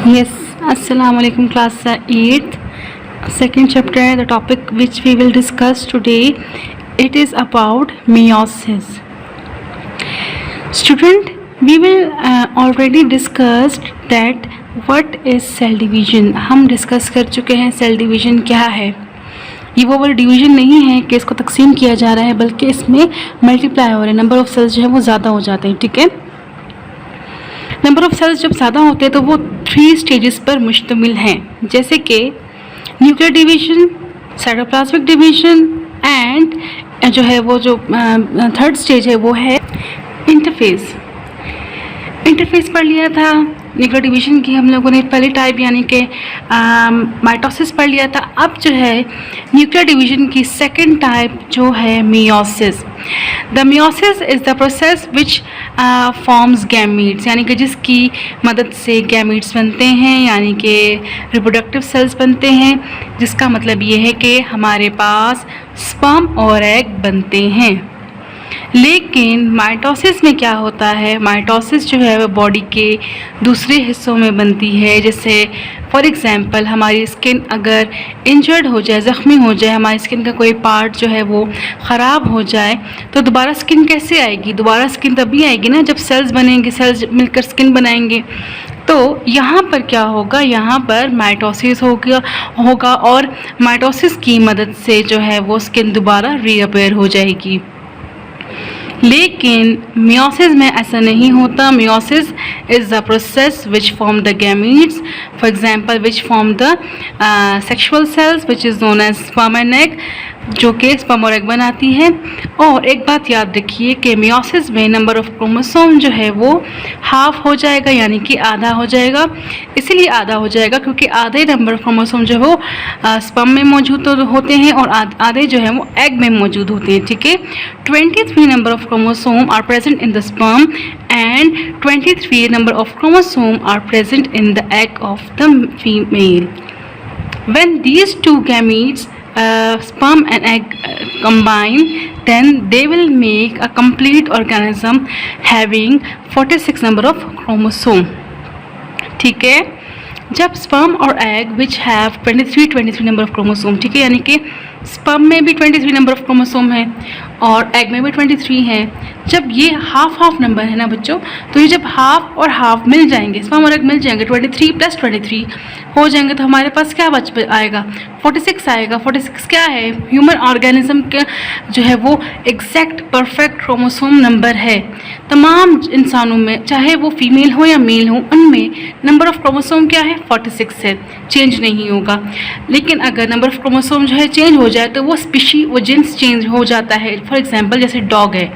Yes, Assalamu alaikum class 8th. Second chapter, the topic which we will discuss today, it is about meiosis. Student, we will already discussed that what is cell division. हम discuss कर चुके हैं cell division क्या है. ये वो वाला division नहीं है कि इसको तकसीम किया जा रहा है, बल्कि इसमें मल्टीप्लाई हो रहा है, नंबर ऑफ सेल्स जो है वो ज़्यादा हो जाते हैं. ठीक है, नंबर ऑफ सेल्स जब ज़्यादा होते हैं तो वो 3 स्टेजेस पर मुश्तमिल हैं, जैसे कि nuclear division, cytoplasmic division and जो है वो जो थर्ड स्टेज है वो है इंटरफेस. इंटरफेस पढ़ लिया था. न्यूक्लियर डिवीजन की हम लोगों ने पहली टाइप यानी कि माइटोसिस पढ़ लिया था. अब जो है न्यूक्लियर डिवीजन की सेकंड टाइप जो है meiosis. The meiosis is the process which forms gametes, यानी कि जिसकी मदद से गैमीट्स बनते हैं, यानी कि रिप्रोडक्टिव सेल्स बनते हैं, जिसका मतलब ये है कि हमारे पास स्पर्म और एग बनते हैं. लेकिन माइटोसिस में क्या होता है, माइटोसिस जो है वो बॉडी के दूसरे हिस्सों में बनती है. जैसे फॉर एग्ज़ाम्पल हमारी स्किन अगर इंजर्ड हो जाए, ज़ख्मी हो जाए, हमारी स्किन का कोई पार्ट जो है वो ख़राब हो जाए, तो दोबारा स्किन कैसे आएगी? दोबारा स्किन तभी आएगी ना जब सेल्स बनेंगे, सेल्स मिलकर स्किन बनाएंगे. तो यहाँ पर क्या होगा, यहाँ पर माइटोसिस होगा और माइटोसिस की मदद से जो है वो स्किन दोबारा रीअपेयर हो जाएगी. लेकिन मियोसिस में ऐसा नहीं होता. Meiosis is the process which form the gametes, for example which form the sexual cells which is known as sperm and egg, जो कि स्पर्म और एग बनाती है. और एक बात याद रखिए कि मियोसिस में नंबर ऑफ क्रोमोसोम जो है वो हाफ हो जाएगा, यानी कि आधा हो जाएगा. इसीलिए आधा हो जाएगा क्योंकि आधे नंबर ऑफ क्रोमोसोम जो है वो स्पर्म में मौजूद होते हैं और आधे जो है वो एग में मौजूद होते हैं. ठीक है, 23 number of chromosome are present in the sperm and 23 number of chromosome are present in the egg of the female. When these two gametes, sperm and egg, combine, then they will make a complete organism having 46 number of chromosome. ठीक है, जब sperm और egg which have 23 number of chromosome, ठीक है, यानी कि sperm में भी 23 नंबर ऑफ क्रोमोसोम है और एग में भी 23 है. जब ये हाफ नंबर है ना बच्चों, तो ये जब हाफ और हाफ मिल जाएंगे, स्पर्म और एग मिल जाएंगे, 23 + 23 हो जाएंगे, तो हमारे पास क्या बच आएगा? 46 आएगा. 46 क्या है? ह्यूमन ऑर्गेनिज्म का जो है वो एग्जैक्ट परफेक्ट क्रोमोसोम नंबर है. तमाम इंसानों में, चाहे वो फीमेल हो या मेल हो, उनमें नंबर ऑफ क्रोमोसोम क्या है? 46 है, चेंज नहीं होगा. लेकिन अगर नंबर ऑफ क्रोमोसोम जो है चेंज हो जाए तो वो स्पीशी, वो जिन्स चेंज हो जाता है. फॉर एग्जांपल जैसे डॉग है,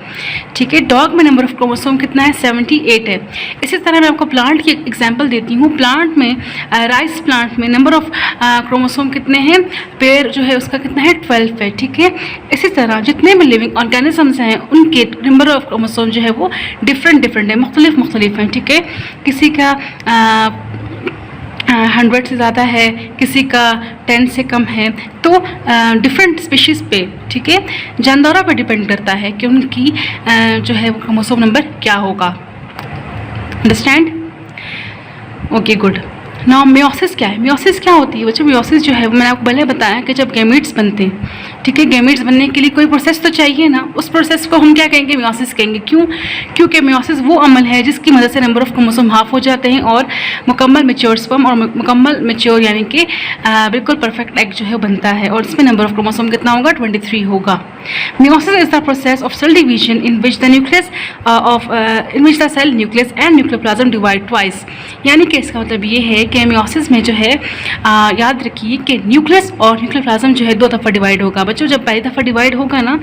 ठीक है, डॉग में नंबर ऑफ क्रोमोसोम कितना है? 78 है. इसी तरह मैं आपको प्लांट की एग्जांपल देती हूँ. प्लांट में, राइस प्लांट में नंबर ऑफ क्रोमोसोम कितने हैं? पेड़ जो है उसका कितना है? 12 है. ठीक है, इसी तरह जितने भी लिविंग ऑर्गेनिजम्स हैं उनके नंबर ऑफ क्रोमोसोम जो है वो डिफरेंट है, मुख्तलिफ हैं. ठीक है, किसी का 100 से ज़्यादा है, किसी का 10 से कम है. तो डिफरेंट स्पीशीज़ पे, ठीक है, जानदारों पे डिपेंड करता है कि उनकी जो है वो क्रोमोसोम नंबर क्या होगा. Understand? Okay, good. Now meiosis क्या है? मियोसिस क्या होती है बच्चों? मियोसिस जो है वो मैंने आपको पहले बताया कि जब गैमीट्स बनते हैं, ठीक है, गैमीट्स बनने के लिए कोई प्रोसेस तो चाहिए ना. उस प्रोसेस को हम क्या कहेंगे? मियोसिस कहेंगे. क्यों? क्योंकि मियोसिस वो अमल है जिसकी मदद से नंबर ऑफ क्रोमोसोम हाफ हो जाते हैं और मुकम्मल मैच्योर स्पर्म और मुकम्मल मैच्योर यानी कि बिल्कुल परफेक्ट एग जो है बनता है, और इसमें नंबर ऑफ क्रोमोसोम कितना होगा? 23 होगा. Meiosis is the process of cell division in which the nucleus in which the cell nucleus and nucleoplasm divide twice. यानी कि इसका मतलब ये है कि मियोसिस में जो है याद रखिए कि न्यूक्लियस और न्यूक्लियोप्लाज्म जो है 2 दफ़ा डिवाइड होगा. बच्चों जब पहली दफ़ा डिवाइड होगा ना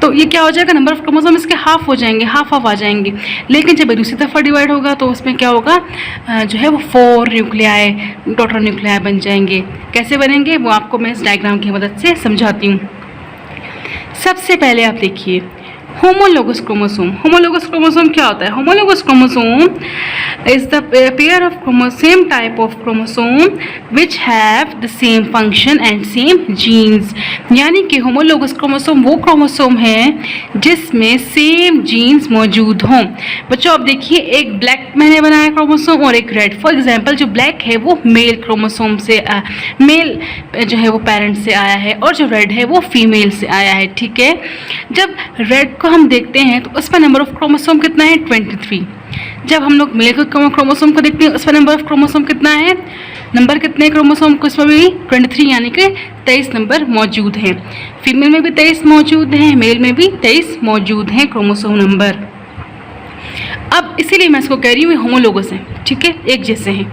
तो ये क्या हो जाएगा? नंबर ऑफ क्रोमोसोम इसके हाफ हो जाएंगे, हाफ आ जाएंगे. लेकिन जब दूसरी दफ़ा डिवाइड होगा तो उसमें क्या होगा? जो है वो 4 न्यूक्लियाई, टोटल न्यूक्लियाई बन जाएंगे. कैसे बनेंगे वो आपको मैं इस डायग्राम की मदद से समझाती हूँ. सबसे पहले आप देखिए, होमोलोगस क्रोमोसोम। होमोलोगस क्रोमोसोम क्या होता है? Homologous chromosome is the pair of same type of chromosome which have the same function and same genes. यानी कि होमोलोगस क्रोमोसोम वो क्रोमोसोम है जिसमें सेम जीन्स मौजूद हों। बच्चों आप देखिए, एक ब्लैक मैंने बनाया क्रोमोसोम और एक रेड। फॉर एग्जाम्पल जो ब्लैक है वो मेल क्रोमोसोम से मेल जो है वो पेरेंट से आया है, और जो रेड है वो फीमेल से आया है। ठीक है, जब रेड को हम देखते हैं तो उसका नंबर ऑफ क्रोमोसोम कितना है? 23। जब हम लोग मेल क्रोमोसोम को देखते हैं उसका नंबर ऑफ क्रोमोसोम कितना है? नंबर कितने क्रोमोसोम को इसमें भी 23, यानी कि 23 नंबर मौजूद हैं। फीमेल में भी 23 मौजूद हैं, मेल में भी 23 मौजूद हैं क्रोमोसोम नंबर। अब इसीलिए मैं इसको कह रही हूँ होमोलोगस है। ठीक है, एक जैसे हैं,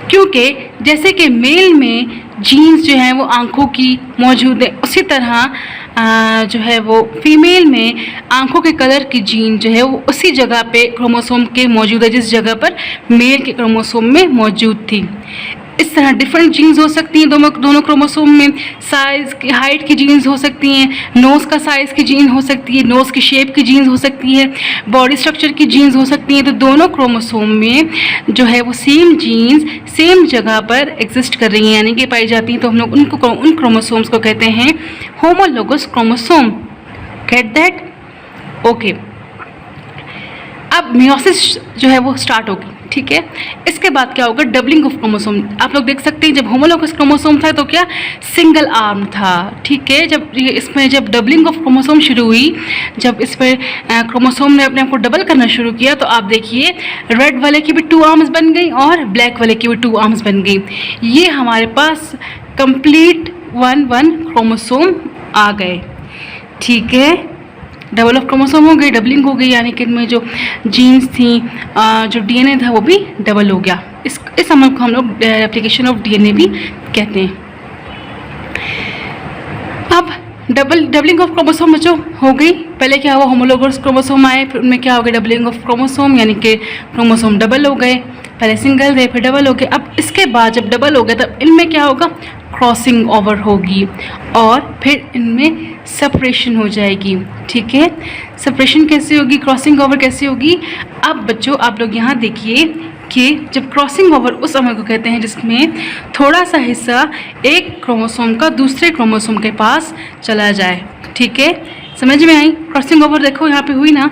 क्योंकि जैसे कि मेल में जीन्स जो है वो आँखों की मौजूद है, उसी तरह जो है वो फीमेल में आँखों के कलर की जीन जो है वो उसी जगह पे क्रोमोसोम के मौजूद है जिस जगह पर मेल के क्रोमोसोम में मौजूद थी। इस तरह डिफरेंट जीन्स हो सकती हैं दोनों क्रोमोसोम में। साइज़ की, हाइट की जीन्स हो सकती हैं, नोज़ का साइज़ की जीन हो सकती है, नोज़ की शेप की जीन्स हो सकती है, बॉडी स्ट्रक्चर की जीन्स हो सकती हैं। तो दोनों क्रोमोसोम में जो है वो सेम जीन्स सेम जगह पर एग्जिस्ट कर रही हैं, यानी कि पाई जाती हैं। तो हम लोग उन क्रोमोसोम्स को कहते हैं homologous chromosome. Get that? Okay. अब मियोसिस जो है वो स्टार्ट होगी। ठीक है, इसके बाद क्या होगा? Doubling of chromosome. आप लोग देख सकते हैं जब होमोलोगस क्रोमोसोम था तो क्या सिंगल आर्म था। ठीक है, जब डबलिंग ऑफ क्रोमोसोम शुरू हुई, जब इसमें क्रोमोसोम ने अपने आप को डबल करना शुरू किया, तो आप देखिए रेड वाले की भी 2 आर्म्स बन गई और ब्लैक वाले की भी 2 आर्म्स बन गई। ये हमारे पास कंप्लीट 1 क्रोमोसोम आ गए। ठीक है, डबल ऑफ क्रोमोसोम हो गई, डबलिंग हो गई, यानी कि इनमें जो जीन्स थी, जो डीएनए था वो भी डबल हो गया। इस अमल को हम लोग रेप्लिकेशन ऑफ डीएनए भी कहते हैं। अब डबलिंग ऑफ क्रोमोसोम जो हो गई, पहले क्या हुआ? होमोलोगस क्रोमोसोम आए, फिर उनमें क्या हो गया? डबलिंग ऑफ क्रोमोसोम, यानी कि क्रोमोसोम डबल हो गए। पहले सिंगल थे, फिर डबल हो गए। अब इसके बाद जब डबल हो गए तब इनमें क्या होगा? क्रॉसिंग ओवर होगी और फिर इनमें सेपरेशन हो जाएगी। ठीक है, सेपरेशन कैसे होगी? क्रॉसिंग ओवर कैसे होगी? अब बच्चों आप लोग यहाँ देखिए कि जब क्रॉसिंग ओवर उस अमल को कहते हैं जिसमें थोड़ा सा हिस्सा एक क्रोमोसोम का दूसरे क्रोमोसोम के पास चला जाए। ठीक है, समझ में आई? क्रॉसिंग ओवर देखो यहाँ पे हुई ना,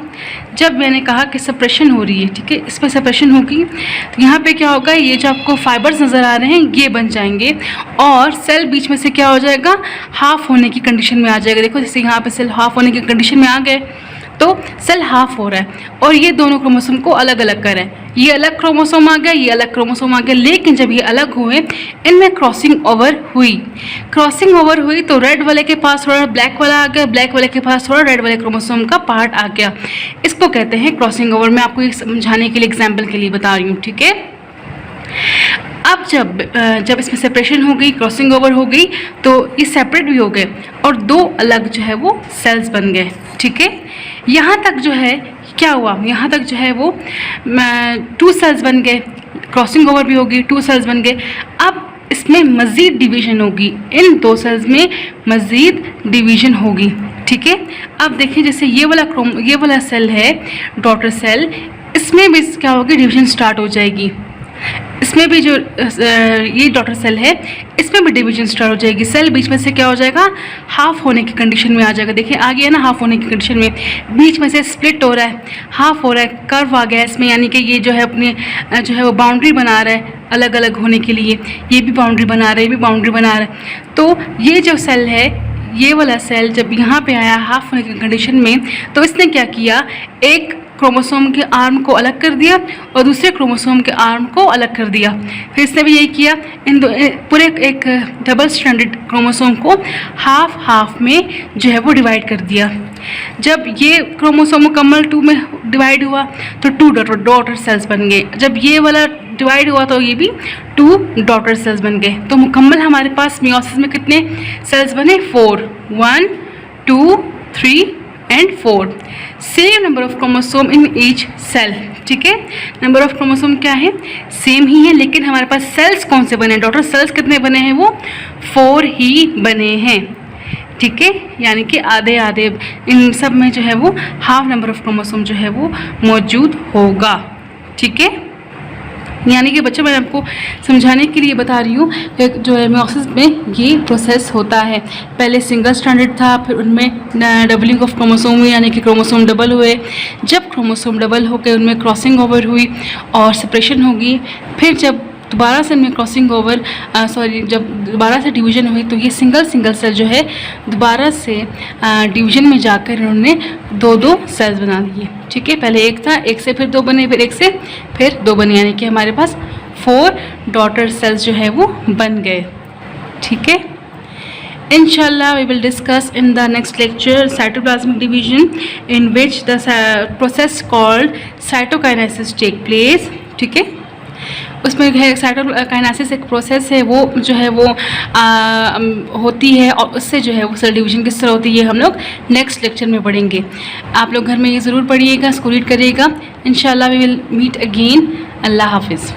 जब मैंने कहा कि सेपरेशन हो रही है। ठीक है, इस पर सेपरेशन होगी तो यहाँ पे क्या होगा? ये जो आपको फाइबर्स नज़र आ रहे हैं ये बन जाएंगे और सेल बीच में से क्या हो जाएगा? हाफ होने की कंडीशन में आ जाएगा। देखो जैसे यहाँ पे सेल हाफ होने की कंडीशन में आ गए तो सेल हाफ हो रहा है और ये दोनों क्रोमोसोम को अलग अलग करें। ये अलग क्रोमोसोम आ गया, ये अलग क्रोमोसोम आ गया, लेकिन जब ये अलग हुए इनमें क्रॉसिंग ओवर हुई। क्रॉसिंग ओवर हुई तो रेड वाले के पास थोड़ा ब्लैक वाला आ गया, ब्लैक वाले के पास थोड़ा रेड वाले क्रोमोसोम का पार्ट आ गया। इसको कहते हैं क्रॉसिंग ओवर। मैं आपको ये समझाने के लिए एग्जाम्पल के लिए बता रही हूँ। ठीक है, अब जब इसमें सेपरेशन हो गई, क्रॉसिंग ओवर हो गई, तो ये सेपरेट भी हो गए और 2 अलग जो है वो सेल्स बन गए। ठीक है, यहाँ तक जो है क्या हुआ? यहाँ तक जो है वो 2 सेल्स बन गए, क्रॉसिंग ओवर भी होगी, 2 सेल्स बन गए। अब इसमें मज़ीद डिवीज़न होगी, इन 2 सेल्स में मज़ीद डिवीज़न होगी। ठीक है, अब देखिए जैसे ये वाला सेल है डॉटर सेल, इसमें भी क्या होगी? डिवीज़न स्टार्ट हो जाएगी। इसमें भी जो ये डॉटर सेल है इसमें भी डिवीजन स्टार्ट हो जाएगी। सेल बीच में से क्या हो जाएगा? हाफ होने की कंडीशन में आ जाएगा। देखिए आ गया ना हाफ होने की कंडीशन में, बीच में से स्प्लिट हो रहा है, हाफ हो रहा है, कर्व आ गया इसमें, यानी कि ये जो है अपने जो है वो बाउंड्री बना रहा है अलग अलग होने के लिए। ये भी बाउंड्री बना रहा है, ये भी बाउंड्री बना रहा है। तो ये जो सेल है, ये वाला सेल जब यहाँ पे आया हाफ होने की कंडीशन में, तो इसने क्या किया? एक क्रोमोसोम के आर्म को अलग कर दिया और दूसरे क्रोमोसोम के आर्म को अलग कर दिया। फिर इसने भी यही किया, इन पूरे एक डबल स्ट्रैंडेड क्रोमोसोम को हाफ हाफ में जो है वो डिवाइड कर दिया। जब ये क्रोमोसोम मुकम्मल 2 में डिवाइड हुआ तो 2 डॉटर सेल्स बन गए। जब ये वाला डिवाइड हुआ तो ये भी 2 डॉटर सेल्स बन गए। तो मुकम्मल हमारे पास मियोसिस में कितने सेल्स बने? 4, 1, 2, 3 and 4। Same number of chromosome in each cell. ठीक है, नंबर ऑफ क्रोमोसोम क्या है? सेम ही है, लेकिन हमारे पास सेल्स कौन से बने? डॉटर सेल्स कितने बने हैं? वो 4 ही बने हैं। ठीक है, यानी कि आधे आधे इन सब में जो है वो हाफ नंबर ऑफ क्रोमोसोम जो है वो मौजूद होगा। ठीक है, यानी कि बच्चों मैं आपको समझाने के लिए बता रही हूँ कि जो है मियोसिस में ये प्रोसेस होता है। पहले सिंगल स्ट्रैंडेड था, फिर उनमें डबलिंग ऑफ क्रोमोसोम हुई, यानी कि क्रोमोसोम डबल हुए। जब क्रोमोसोम डबल होकर उनमें क्रॉसिंग ओवर हुई और सेपरेशन होगी, फिर जब दोबारा से उनमें क्रॉसिंग ओवर जब दोबारा से डिवीज़न हुई तो ये सिंगल सेल जो है दोबारा से डिवीज़न में जाकर उन्होंने दो सेल्स बना दिए। ठीक है, पहले एक था, एक से फिर दो बने, फिर एक से फिर दो बने, यानी कि हमारे पास 4 डॉटर सेल्स जो है वो बन गए। ठीक है, Inshallah, we will discuss in the next lecture cytoplasmic division, in which the process called cytokinesis take place. ठीक है, उसमें है साइटोकाइनेसिस एक प्रोसेस है, वो जो है वो होती है, और उससे जो है वो सेल डिवीजन किस तरह होती है हम लोग नेक्स्ट लेक्चर में पढ़ेंगे। आप लोग घर में ये ज़रूर पढ़िएगा, इसको रीड करिएगा। इंशाल्लाह वी विल मीट अगेन। अल्लाह हाफिज़।